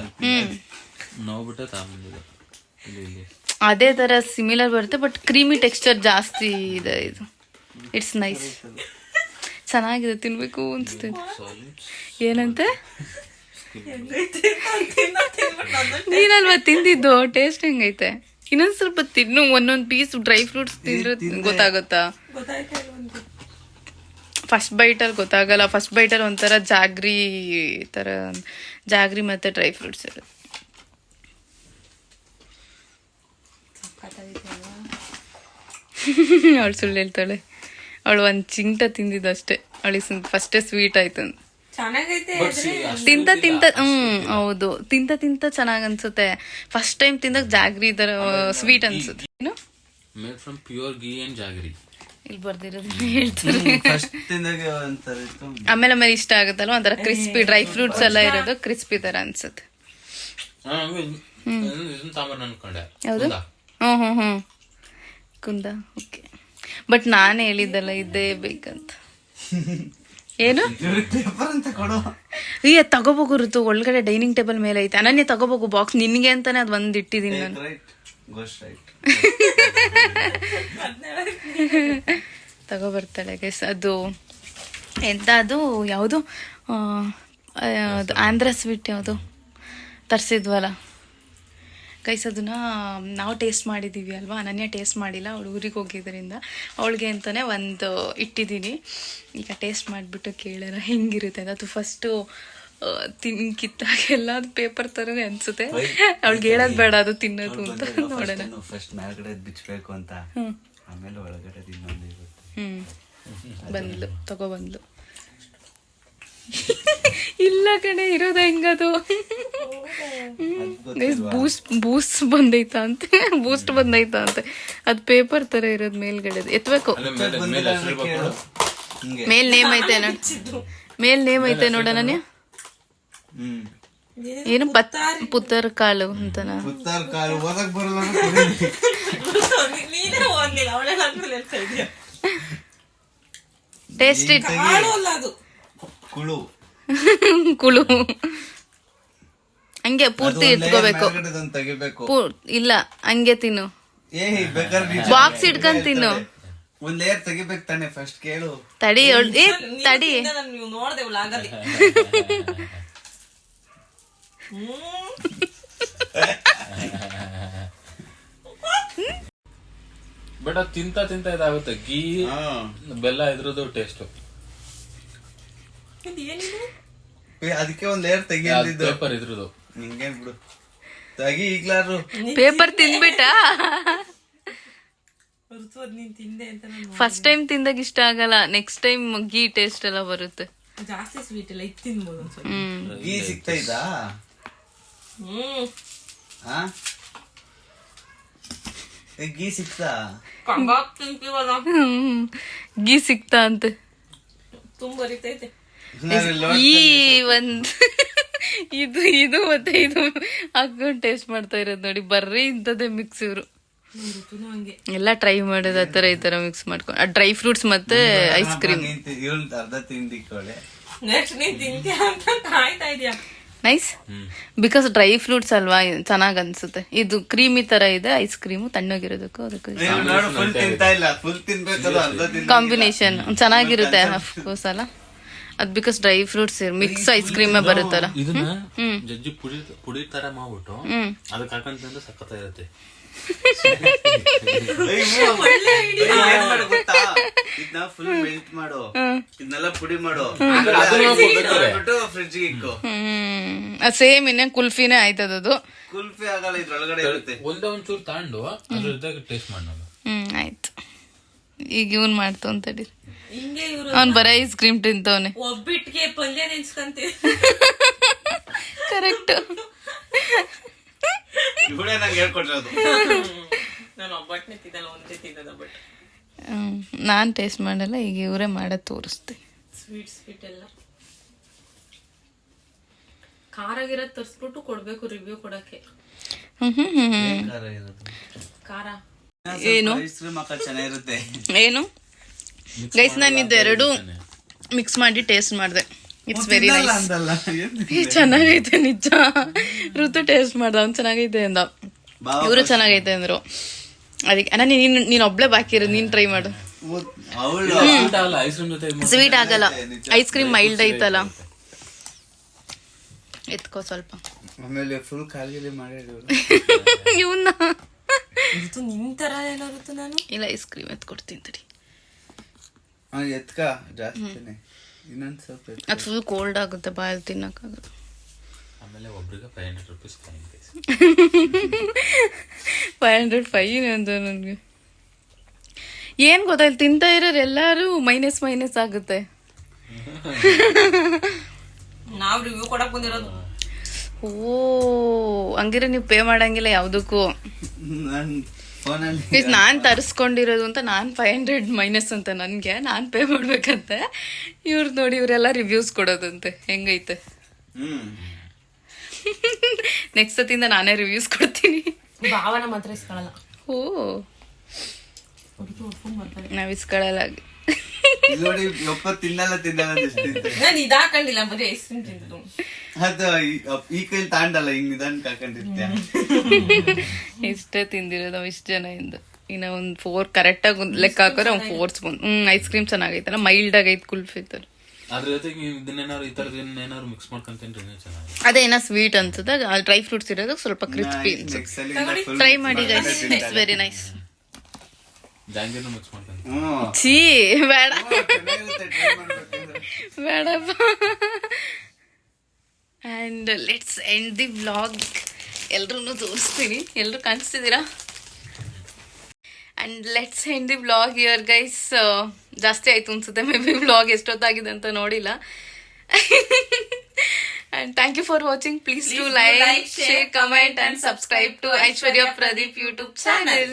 ನೋಡ್ಬಿಟ್ಟೆ ತಗೊಂಡಿದ್ದೆ. ಅದೇ ತರ ಸಿಮಿಲರ್ ಬರುತ್ತೆ, ಬಟ್ ಕ್ರೀಮಿ ಟೆಕ್ಸ್ಚರ್ ಜಾಸ್ತಿ ಇದೆ ಇದು. ಇಟ್ಸ್ ನೈಸ್, ಚೆನ್ನಾಗಿದೆ, ತಿನ್ಬೇಕು ಅನ್ಸ್ತೈತೆ. ಏನಂತೆ? ನೀನಲ್ವಾ ತಿಂದಿದ್ದು? ಟೇಸ್ಟ್ ಹೆಂಗೈತೆ? ಇನ್ನೊಂದ್ ಸ್ವಲ್ಪ ತಿನ್ನು. ಒಂದೊಂದ್ ಪೀಸ್ ಡ್ರೈ ಫ್ರೂಟ್ಸ್ ತಿಂದ್ರೆ ಗೊತ್ತಾಗುತ್ತಾ? ಫಸ್ಟ್ ಬೈಟಲ್ಲಿ ಗೊತ್ತಾಗಲ್ಲ. ಫಸ್ಟ್ ಬೈಟಲ್ಲಿ ಒಂಥರ ಜಾಗ್ರಿ ಮತ್ತೆ ಡ್ರೈ ಫ್ರೂಟ್ಸ್ ಇರುತ್ತೆ. ಅವಳು ಸುಳ್ಳು ಹೇಳ್ತಾಳೆ. ಅವಳು ಒಂದ್ ಚಿಂಟ ತಿಂದಿದ್ದು ಅಷ್ಟೇ. ಅವಳಿಗೆ ಫಸ್ಟೇ ಸ್ವೀಟ್ ಆಯ್ತು. ತಿಂತ ಹೌದು, ತಿಂತ ಚೆನ್ನಾಗ್ ಅನ್ಸುತ್ತೆ. ಫಸ್ಟ್ ಟೈಮ್ ತಿಂದಾಗ ಜಾಗ್ರಿ ತರ ಸ್ವೀಟ್ ಅನ್ಸುತ್ತೆ. ಏನು? Made from pure ghee and jaggery. ಇಲ್ಲಿ ಬರ್ದಿರೋದು ಹೇಳ್ತಾರೆ. ಫಸ್ಟ್ ತಿಂದಾಗೆ ಒಂಥರ ಇತ್ತು. ಆಮೇಲೆ ಇಷ್ಟ ಆಗುತ್ತಲ್ವ ಒಂಥರ ಕ್ರಿಸ್ಪಿ ಡ್ರೈ ಫ್ರೂಟ್ಸ್ ಎಲ್ಲ ಇರೋದು ಕ್ರಿಸ್ಪಿ ತರ ಅನ್ಸುತ್ತೆ. ಇದನ್ನ ತಾಂಬರ್ ಅನ್ಕೊಂಡೆ. ಯಾವುದು? ಹ್ಮ್ ಕುಂದ. ಓಕೆ, ಬಟ್ ನಾನು ಹೇಳಿದ್ದಲ್ಲ ಇದೇ ಬೇಕಂತ. ಏನು ಪೇಪರ್ ಅಂತ ಕೊಡು. ಏ ತಗೋಬೇಕು ಋತು, ಒಳಗಡೆ ಡೈನಿಂಗ್ ಟೇಬಲ್ ಮೇಲೆ ಐತೆ. ಅನನ್ಯ ತಗೋಬೇಕು ಬಾಕ್ಸ್, ನಿನ್ಗೆ ಅಂತಾನೆ ಅದು ಒಂದ್ ಇಟ್ಟಿದ್ದೀನಿ ನಾನು. ತಗೋಬರ್ತಾಳೆ ಗೈಸ್. ಅದು ಎಂತ, ಅದು ಯಾವುದು ಅದು ಆಂಧ್ರ ಸ್ವೀಟ್ ಯಾವುದು ತರಿಸಿದ್ವಲ್ಲ ಗೈಸ್, ಅದನ್ನ ನಾವು ಟೇಸ್ಟ್ ಮಾಡಿದ್ದೀವಿ ಅಲ್ವಾ. ಅನನ್ಯ ಟೇಸ್ಟ್ ಮಾಡಿಲ್ಲ, ಅವಳು ಊರಿಗೆ ಹೋಗಿದ್ದರಿಂದ ಅವಳಿಗೆ ಅಂತಲೇ ಒಂದು ಇಟ್ಟಿದ್ದೀನಿ. ಈಗ ಟೇಸ್ಟ್ ಮಾಡಿಬಿಟ್ಟು ಕೇಳೋಣ ಹೆಂಗಿರುತ್ತೆ ಅಂತ. ಅದು ಫಸ್ಟು ಕಿತ್ತಾಗೆಲ್ಲ ಅದು ಪೇಪರ್ ಥರನೇ ಅನಿಸುತ್ತೆ. ಅವಳಿಗೆ ಹೇಳೋದು ಬೇಡ ಅದು ತಿನ್ನೋದು ಅಂತ. ನೋಡೋಣ. ಫಸ್ಟ್ ಮೇಲ್ಗಡೆ ಬಿಚ್ಚಬೇಕು ಅಂತ, ಆಮೇಲೆ ಒಳಗಡೆ ತಿನ್ನೋದು ಇರುತ್ತೆ. ಬಂದ್ಲು, ತಗೊಬಂದ್ಲು. ಇಲ್ಲ ಕಣೆ, ಇರೋದ ಹೆಂಗದು. ಬೂಸ್ಟ್ ಬಂದೈತಾ ಅಂತೆ, ಬೂಸ್ಟ್ ಬಂದೈತಾ ಅಂತೆ. ಅದು ಪೇಪರ್ ತರ ಇರೋದು ಮೇಲ್ಗಡೆ ಎತ್ಬೇಕು. ಮೇಲ್ ನೇಮ್ ಐತೆ ನೋಡ, ಮೇಲ್ ನೇಮ್ ಐತೆ ನೋಡ. ನಾನು ಏನು ಪುತ್ತರ್ ಕಾಳು ಅಂತನಾ? ಟೇಸ್ಟ್ ಕುಳು ಹಂಗೆ ಪೂರ್ತಿ ಎತ್ಕೋಬೇಕು. ಇಲ್ಲ ಹಂಗೆ ತಿನ್ನು, ಬಾಕ್ಸ್ ಇಟ್ಕೊಂಡ್ ತಿನ್ನು. ಒಂದ್ ಲೇಯರ್ ತೆಗಿಬೇಕು ತಾನೆ, ಫಸ್ಟ್ ಕೇಳು. ತಡಿ ತಡಿ. ನೀವು ನೋಡ್ದೆ ಆಗಲಿ. ಬಟ್ ಅದು ತಿಂತ ಇದಾಗುತ್ತೆ. ಗೀ ಬೆಲ್ಲ ಇದ್ರದ್ದು ಟೇಸ್ಟ್. ಅದಕ್ಕೆ ಒಂದ್ ಲೇಯರ್ ತೆಗಿಯೋದಿದ್ದು ಪೇಪರ್ ಇದ್ರದ್ದು. ನಿಂಗೇನ್ ಬಿಡು, ತೆಗಿ ಈಗ್ಲಾರು. ಪೇಪರ್ ತಿಂದ್ಬಿಟ್ಟ. ನೀನ್ ತಿಂದೆ ಅಂತ ಫಸ್ಟ್ ಟೈಮ್ ತಿಂದಾಗ ಇಷ್ಟ ಆಗಲ್ಲ, ನೆಕ್ಸ್ಟ್ ಟೈಮ್ ಗೀ ಟೇಸ್ಟ್ ಎಲ್ಲ ಬರುತ್ತೆ. ಜಾಸ್ತಿ ಸ್ವೀಟ್ ಎಲ್ಲ ಇದು ತಿನ್ಬೋದು. ಗೀ ಸಿಗ್ತೈತಾ? ಗೀ ಸಿಕ್ತಾ? ಕಬಾಬ್ ತಿಂತೀವಲ್ಲ, ಗೀ ಸಿಕ್ತಾ ಅಂತೆ. ತುಂಬಾ ಬರಿತೈತೆ ಈ ಒಂದ್ ಇದು ಮತ್ತೆ ಇದು ಹಾಕೊಂಡು ಟೇಸ್ಟ್ ಮಾಡ್ತಾ ಇರೋದು ನೋಡಿ. ಬರ್ರಿ ಇಂಥದ್ದೇ ಮಿಕ್ಸ್. ಇವರು ಎಲ್ಲ ಟ್ರೈ ಮಾಡೋದು ಆ ತರ ಈ ತರ ಮಿಕ್ಸ್ ಮಾಡ್ಕೊಂಡು. ಡ್ರೈ ಫ್ರೂಟ್ಸ್ ಮತ್ತೆ ಐಸ್ ಕ್ರೀಮ್. ಅರ್ಧ ತಿಂದಿಕೊಳ್ಳೆ, ನೆಕ್ಸ್ಟ್ ನೀನ್ ತಿಂತೀಯ ಅಂತ ಕಾಯ್ತಾ ಇದೀಯ. ನೈಸ್, ಬಿಕಾಸ್ ಡ್ರೈ ಫ್ರೂಟ್ಸ್ ಅಲ್ವಾ, ಚೆನ್ನಾಗ್ ಅನ್ಸುತ್ತೆ. ಇದು ಕ್ರೀಮಿ ತರ ಇದೆ, ಐಸ್ ಕ್ರೀಮು ತಣ್ಣಗಿರೋದಕ್ಕೂ ಅದಕ್ಕೂ ಕಾಂಬಿನೇಷನ್ ಚೆನ್ನಾಗಿರುತ್ತೆ. ಅಫ್ಕೋರ್ಸ್ ಅಲ್ಲ, ಅದ್ because dry fruits mix ice cream ಬರುತ್ತಲ್ಲ. ಇದನ್ನ ಜಜ್ಜಿ ಪುಡಿ ತರ ಮಾಡ್ಬಿಟ್ಟು ಅದಕ್ಕೆ ಹಾಕೊಂಡ್ರೆ ಸಖತ್ ಇರುತ್ತೆ. ಇದನ್ನ ಫುಲ್ ಮೆಲ್ಟ್ ಮಾಡು, ಇದನ್ನೆಲ್ಲ ಪುಡಿ ಮಾಡು, ಫ್ರಿಡ್ಜ್ ಇಕ್ಕೋ. ಸೇಮ್ ಇನ್ನೇ ಕುಲ್ಫಿನೇ ಆಯ್ತದದು. ಕುಲ್ಫಿ ಆಗಲ್ಲ, ಇದ್ರೊಳಗಡೆ ಇರುತ್ತೆ. ಒಂಚೂರು ತಾಂಡು ಅದ್ರ ಟೇಸ್ಟ್ ಮಾಡಿ ನೋಡು. ಆಯ್ತು. ಈಗ ಇವನ್ ಮಾಡ್ತು ಅಂತಡಿ, ಹಿಂಗೆ ಇವ್ರು ಅವ್ನ್ ಬರೀ ಐಸ್ ಕ್ರೀಮ್ ತಿಂತವನೆ. ಒಬ್ಬಿಟ್ಟಿಗೆ ಪಲ್ಯ ನೆನ್ಸ್ಕಂತೀವಿ. ಕರೆಕ್ಟ್. ಇವಳೇ ನಂಗೆ ಹೇಳ್ಕೊಟ್ಟಿರೋದು. ನಾನು ಒಬ್ಬಟ್ಟನೆ ತಿನ್ನಲ್ಲ, ಒಂದೇ ತಿನ್ನದ. ಬಟ್ ನಾನ್ ಟೇಸ್ಟ್ ಮಾಡಲ್ಲ, ಈಗ ಇವರೇ ಮಾಡೋದ್ ತೋರಿಸ್ತೆ. ಸ್ವೀಟ್ ಎಲ್ಲ ಖಾರಾಗಿರೋದ್ ತರ್ಸ್ಬಿಟ್ಟು ಕೊಡ್ಬೇಕು ರಿವ್ಯೂ ಕೊಡಕ್ಕೆ. ಖಾರ ಏನು ಚೆನ್ನಾಗಿರುತ್ತೆ. ಏನು ಗೈಸ್, ನಾನು ಇದೆರಡು ಮಿಕ್ಸ್ ಮಾಡಿ ಟೇಸ್ಟ್ ಮಾಡಿದೆ. It's very nice. ಚೆನ್ನಾಗೈತೆ ನಿಜ. ಋತು ಟೇಸ್ಟ್ ಮಾಡ್ದ, ಅವ್ನು ಚೆನ್ನಾಗೈತೆ ಅಂದ, ಇವರು ಚೆನ್ನಾಗೈತೆ ಅಂದ್ರು. ಅದಕ್ಕೆ ಅಣ್ಣ ನೀನ್ ಒಬ್ಳೆ ಬಾಕಿ ಇರೋದು, ನೀನ್ ಟ್ರೈ ಮಾಡು. ಸ್ವೀಟ್ ಆಗಲ್ಲ, ಐಸ್ ಕ್ರೀಮ್ ಮೈಲ್ಡ್ ಐತಲ್ಲ. ಎತ್ಕೋ ಸ್ವಲ್ಪ. ಆಮೇಲೆ ಫುಲ್ ಖಾಲಿ ಮಾಡಿ ಇವನ್ನ ನಿನ್ ತರ ಏನಾಗುತ್ತೆ. ನಾನು ಇಲ್ಲ ಐಸ್ ಕ್ರೀಮ್ ಎತ್ಕೊಡ್ತೀನಿ ತಡಿ. ಎತ್ಕ ಜಾಸ್ತಿನೇ, ಇನ್ನೊಂದ್ ಸ್ವಲ್ಪ. ಅದು ಫುಲ್ ಕೋಲ್ಡ್ ಆಗುತ್ತೆ, ಬಾಯಲ್ಲಿ ತಿನ್ನಕ್ಕಾಗಲ್ಲ. ಆಮೇಲೆ ಒಬ್ರಿಗೆ 500 ರೂಪೀಸ್ ಫೈನ್. 500 ಫೈನ್ ಅಂತ ನನ್ಗೆ ಏನ್ ಗೊತ್ತಾಯ್ತು, ತಿಂತಾ ಇರೋರು ಎಲ್ಲಾರು ಮೈನಸ್ ಆಗುತ್ತೆ. ನಾವ್ ರಿವ್ಯೂ ಕೊಡಕ್ ಬಂದಿರೋದು. ಓ ಹಂಗಿದ್ರೆ ನೀವು ಪೇ ಮಾಡಂಗಿಲ್ಲ ಯಾವ್ದಕ್ಕೂ. ಫೋನಲ್ಲಿ ನಾನು ತರಿಸ್ಕೊಂಡಿರೋದು ಅಂತ ನಾನು 500 ಮೈನಸ್ ಅಂತ ನನಗೆ ನಾನು ಪೇ ಮಾಡ್ಬೇಕಂತೆ. ಇವ್ರು ನೋಡಿ ಇವರೆಲ್ಲ ರಿವ್ಯೂಸ್ ಕೊಡೋದಂತೆ ಹೆಂಗೈತೆ. ನೆಕ್ಸ್ಟ್ ಸತಿಂದ ನಾನೇ ರಿವ್ಯೂಸ್ ಕೊಡ್ತೀನಿ. ಭಾವನ ಮಾತ್ರ ಇಸ್ಕೊಳಲ್ಲ. ಓ ನಾವ್ ಇಸ್ಕೊಳಲ್ಲ. ನೋಡಿ ಯಪ್ಪ ತಿನ್ನಲ್ಲ ನಾನು ಇದಾಕೊಂಡಿಲ್ಲ, ಬರೀ ಐಸ್ ಕ್ರೀಮ್ ತಿಂದು. ಅದು ಈ ಕೈಲಿ ತಾಂಡಲ್ಲ, ಹಿಂಗ್ ನಿಧಾನಕ್ಕೆ ಹಾಕೊಂಡಿರ್ತೀಯ. ಇಷ್ಟೇ ತಿಂದಿರೋದು ನಾವು ಇಷ್ಟು ಜನ ಇಂದ. ಇನ್ನ ಒಂದ್ 4 ಕರೆಕ್ಟಾಗಿ ಲೆಕ್ಕ ಹಾಕೋರೆ ಒಂದ್ 4 ಸ್ಪೂನ್. ಐಸ್ ಕ್ರೀಮ್ ಚೆನ್ನಾಗೈತಲ್ಲ, ಮೈಲ್ಡ್ ಆಗೈತೆ, ಕುಲ್ಫಿ ತರ. ಅದ್ರ ಜೊತೆಗೆ ಇದನ್ನೇನಾದ್ರು ಈ ತರದ ಏನಾದ್ರು ಮಿಕ್ಸ್ ಮಾಡ್ಕೊಂಡ್ ತಿಂದ್ರೆ ಚೆನ್ನಾಗಿ. ಅದೇನೋ ಸ್ವೀಟ್ ಅನ್ಸುತ್ತೆ, ಡ್ರೈ ಫ್ರೂಟ್ಸ್ ಇರೋದು ಸ್ವಲ್ಪ ಕ್ರಿಸ್ಪಿ ಅನ್ಸುತ್ತೆ. ಟ್ರೈ ಮಾಡಿ ಗೈಸ್, ಇಟ್ಸ್ ವೆರಿ ನೈಸ್. ಜಾಂಗಿನೂ ಮಿಕ್ಸ್ ಮಾಡ್ಕೊಂಡ್ ಛೀ ಬೇಡ ಬೇಡಪ್ಪ. And let's end the vlog. ಎಲ್ರೂ ತೋರಿಸ್ತೀನಿ, ಎಲ್ಲರೂ ಕಾಣಿಸ್ತಿದ್ದೀರಾ? And let's end the vlog here guys. ಜಾಸ್ತಿ ಆಯಿತು ಅನ್ಸುತ್ತೆ, ಮೇ ಬಿ ವ್ಲಾಗ್ ಎಷ್ಟೊತ್ತಾಗಿದೆ ಅಂತ ನೋಡಿಲ್ಲ. And thank you for watching. Please do like, share, comment and subscribe to Aishwarya Pradeep YouTube channel.